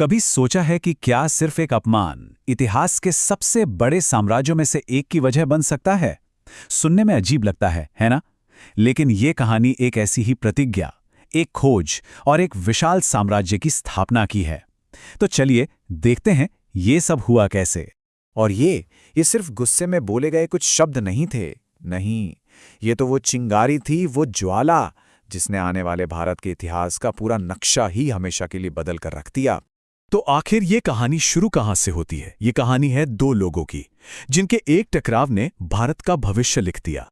कभी सोचा है कि क्या सिर्फ एक अपमान इतिहास के सबसे बड़े साम्राज्यों में से एक की वजह बन सकता है? सुनने में अजीब लगता है ना? लेकिन ये कहानी एक ऐसी ही प्रतिज्ञा, एक खोज और एक विशाल साम्राज्य की स्थापना की है। तो चलिए देखते हैं ये सब हुआ कैसे। और ये सिर्फ गुस्से में बोले गए कुछ शब्द नहीं थे। नहीं, ये तो वो चिंगारी थी, वो ज्वाला जिसने आने वाले भारत के इतिहास का पूरा नक्शा ही हमेशा के लिए बदल कर रख दिया। तो आखिर ये कहानी शुरू कहां से होती है? ये कहानी है दो लोगों की, जिनके एक टकराव ने भारत का भविष्य लिख दिया।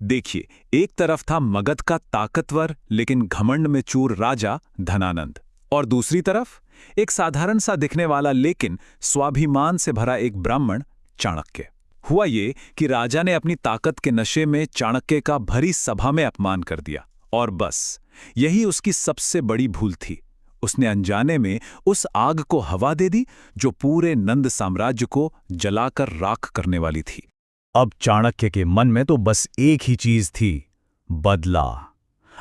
देखिए, एक तरफ था मगध का ताकतवर लेकिन घमंड में चूर राजा धनानंद, और दूसरी तरफ एक साधारण सा दिखने वाला लेकिन स्वाभिमान से भरा एक ब्राह्मण चाणक्य। हुआ ये कि राजा ने अपनी ताकत के नशे में चाणक्य का भरी सभा में अपमान कर दिया, और बस यही उसकी सबसे बड़ी भूल थी। उसने अनजाने में उस आग को हवा दे दी जो पूरे नंद साम्राज्य को जलाकर राख करने वाली थी। अब चाणक्य के मन में तो बस एक ही चीज थी, बदला।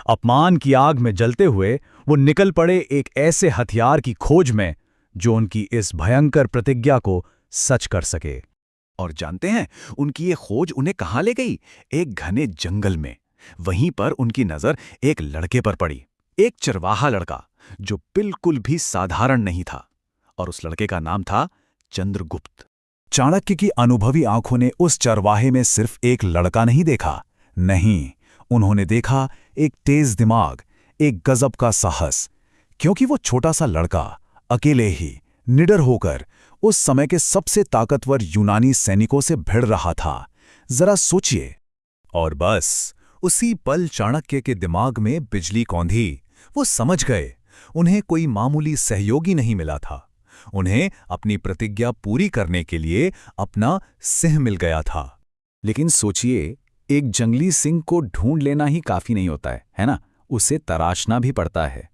अपमान की आग में जलते हुए वो निकल पड़े एक ऐसे हथियार की खोज में जो उनकी इस भयंकर प्रतिज्ञा को सच कर सके। और जानते हैं उनकी ये खोज उन्हें कहाँ ले गई? एक घने जंगल में। वहीं पर उनकी नजर एक लड़के पर पड़ी, एक चरवाहा लड़का जो बिल्कुल भी साधारण नहीं था। और उस लड़के का नाम था चंद्रगुप्त। चाणक्य की अनुभवी आंखों ने उस चरवाहे में सिर्फ एक लड़का नहीं देखा, नहीं, उन्होंने देखा एक तेज दिमाग, एक गजब का साहस। क्योंकि वो छोटा सा लड़का अकेले ही निडर होकर उस समय के सबसे ताकतवर यूनानी सैनिकों से भिड़ रहा था। जरा सोचिए। और बस उसी पल चाणक्य के दिमाग में बिजली कौंधी। वो समझ गए, उन्हें कोई मामूली सहयोगी नहीं मिला था। उन्हें अपनी प्रतिज्ञा पूरी करने के लिए अपना सिंह मिल गया था। लेकिन सोचिए, एक जंगली सिंह को ढूंढ लेना ही काफी नहीं होता है ना? उसे तराशना भी पड़ता है।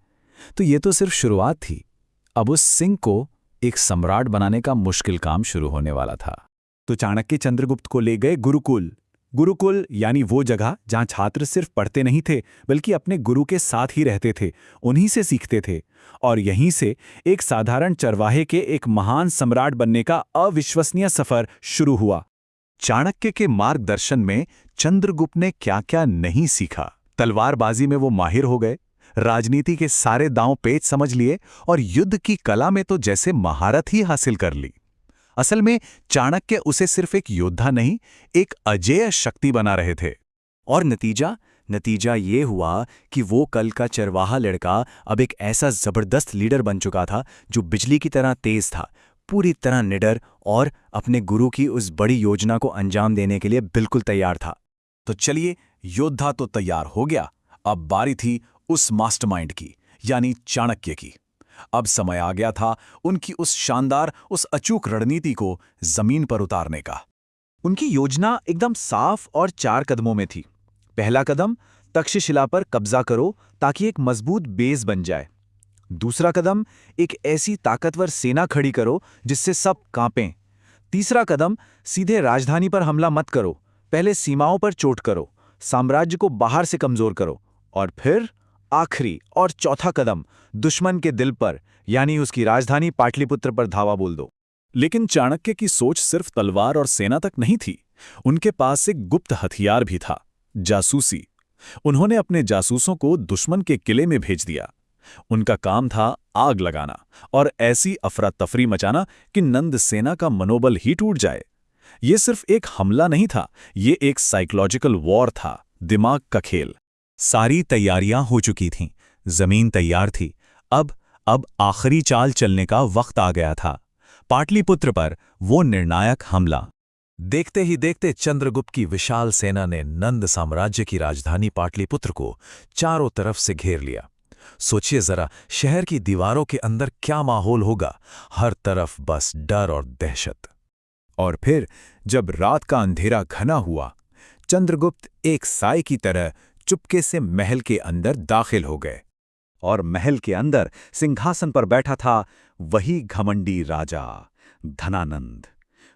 तो ये तो सिर्फ शुरुआत थी। अब उस सिंह को एक सम्राट बनाने का मुश्किल काम शुरू होने वाला था। तो चाणक्य चंद्रगुप्त को ले गए गुरुकुल। गुरुकुल यानी वो जगह जहां छात्र सिर्फ पढ़ते नहीं थे बल्कि अपने गुरु के साथ ही रहते थे, उन्हीं से सीखते थे। और यहीं से एक साधारण चरवाहे के एक महान सम्राट बनने का अविश्वसनीय सफर शुरू हुआ। चाणक्य के मार्गदर्शन में चंद्रगुप्त ने क्या क्या नहीं सीखा। तलवारबाजी में वो माहिर हो गए, राजनीति के सारे दांव पेच समझ लिए, और युद्ध की कला में तो जैसे महारत ही हासिल कर ली। असल में चाणक्य उसे सिर्फ एक योद्धा नहीं, एक अजेय शक्ति बना रहे थे। और नतीजा ये हुआ कि वो कल का चरवाहा लड़का अब एक ऐसा जबरदस्त लीडर बन चुका था जो बिजली की तरह तेज था, पूरी तरह निडर, और अपने गुरु की उस बड़ी योजना को अंजाम देने के लिए बिल्कुल तैयार था। तो चलिए, योद्धा तो तैयार हो गया। अब बारी थी उस मास्टरमाइंड की, यानी चाणक्य की। अब समय आ गया था उनकी उस शानदार, उस अचूक रणनीति को जमीन पर उतारने का। उनकी योजना एकदम साफ और 4 कदमों में थी। पहला कदम, तक्षशिला पर कब्जा करो ताकि एक मजबूत बेस बन जाए। दूसरा कदम, एक ऐसी ताकतवर सेना खड़ी करो जिससे सब कांपें। तीसरा कदम, सीधे राजधानी पर हमला मत करो, पहले सीमाओं पर चोट करो, साम्राज्य को बाहर से कमजोर करो। और फिर आखिरी और चौथा कदम, दुश्मन के दिल पर यानी उसकी राजधानी पाटलिपुत्र पर धावा बोल दो। लेकिन चाणक्य की सोच सिर्फ तलवार और सेना तक नहीं थी। उनके पास एक गुप्त हथियार भी था, जासूसी। उन्होंने अपने जासूसों को दुश्मन के किले में भेज दिया। उनका काम था आग लगाना और ऐसी अफरा तफरी मचाना कि नंद सेना का मनोबल ही टूट जाए। ये सिर्फ एक हमला नहीं था, ये एक साइकोलॉजिकल वॉर था, दिमाग का खेल। सारी तैयारियां हो चुकी थीं, जमीन तैयार थी। अब आखिरी चाल चलने का वक्त आ गया था। पाटलिपुत्र पर वो निर्णायक हमला। देखते ही देखते चंद्रगुप्त की विशाल सेना ने नंद साम्राज्य की राजधानी पाटलिपुत्र को चारों तरफ से घेर लिया। सोचिए जरा, शहर की दीवारों के अंदर क्या माहौल होगा, हर तरफ बस डर और दहशत। और फिर जब रात का अंधेरा घना हुआ, चंद्रगुप्त एक साए की तरह चुपके से महल के अंदर दाखिल हो गए। और महल के अंदर सिंहासन पर बैठा था वही घमंडी राजा धनानंद,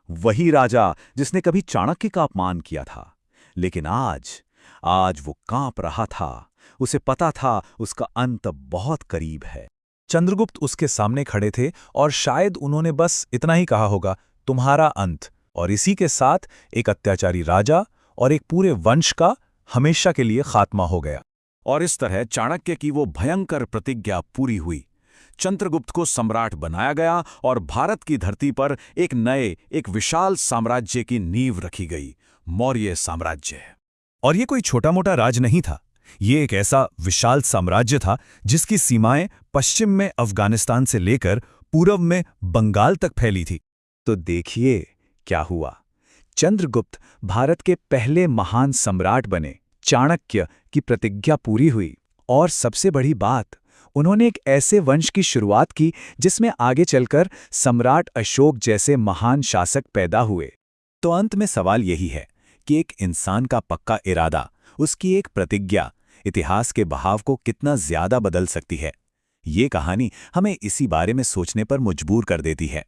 वही राजा जिसने कभी चाणक्य का अपमान किया था। लेकिन आज वो कांप रहा था। उसे पता था उसका अंत बहुत करीब है। चंद्रगुप्त उसके सामने खड़े थे और शायद उन्होंने बस इतना ही कहा होगा, तुम्हारा अंत, और इसी के साथ एक अत्याचारी राजा और एक पूरे वंश का हमेशा के लिए खात्मा हो गया। और इस तरह चाणक्य की वो भयंकर प्रतिज्ञा पूरी हुई। चंद्रगुप्त को सम्राट बनाया गया और भारत की धरती पर एक विशाल साम्राज्य की नींव रखी गई, मौर्य साम्राज्य। और ये कोई छोटा मोटा राज नहीं था, ये एक ऐसा विशाल साम्राज्य था जिसकी सीमाएं पश्चिम में अफगानिस्तान से लेकर पूर्व में बंगाल तक फैली थी। तो देखिए क्या हुआ। चंद्रगुप्त भारत के पहले महान सम्राट बने, चाणक्य की प्रतिज्ञा पूरी हुई, और सबसे बड़ी बात, उन्होंने एक ऐसे वंश की शुरुआत की जिसमें आगे चलकर सम्राट अशोक जैसे महान शासक पैदा हुए। तो अंत में सवाल यही है कि एक इंसान का पक्का इरादा, उसकी एक प्रतिज्ञा इतिहास के बहाव को कितना ज्यादा बदल सकती है। ये कहानी हमें इसी बारे में सोचने पर मजबूर कर देती है।